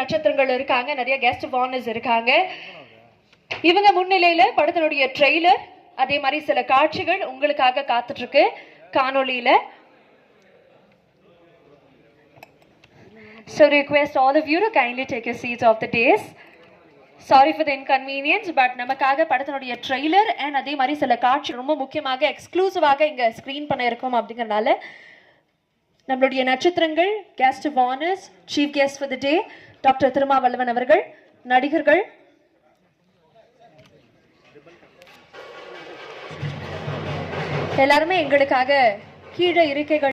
நட்சத்திரங்கள் இருக்காங்க, நிறைய கெஸ்ட் ஆஃப் ஆனர்ஸ் இருக்காங்க. இவங்க முன்னிலையில படத்தினுடைய ட்ரெய்லர் அதே மாதிரி சில காட்சிகள் உங்களுக்காக காத்துட்டு இருக்கு காணொளியில. So request all of you to kindly take your seats off the dais. Sorry for the inconvenience, but நமக்காக படத்தினுடைய ட்ரெய்லர் அண்ட் அதே மாதிரி சில காட்சி ரொம்ப முக்கியமாக எக்ஸ்க்ளூசிவாக இங்க ஸ்கிரீன் பண்ண இருக்கோம். அப்படிங்கறனால நம்மளுடைய நட்சத்திரங்கள், guest of honours, chief guest for the day doctor Thirumavalavan அவர்கள், நடிகர்கள் எல்லாருமே எங்களுக்காக கீழே இருக்கைகள்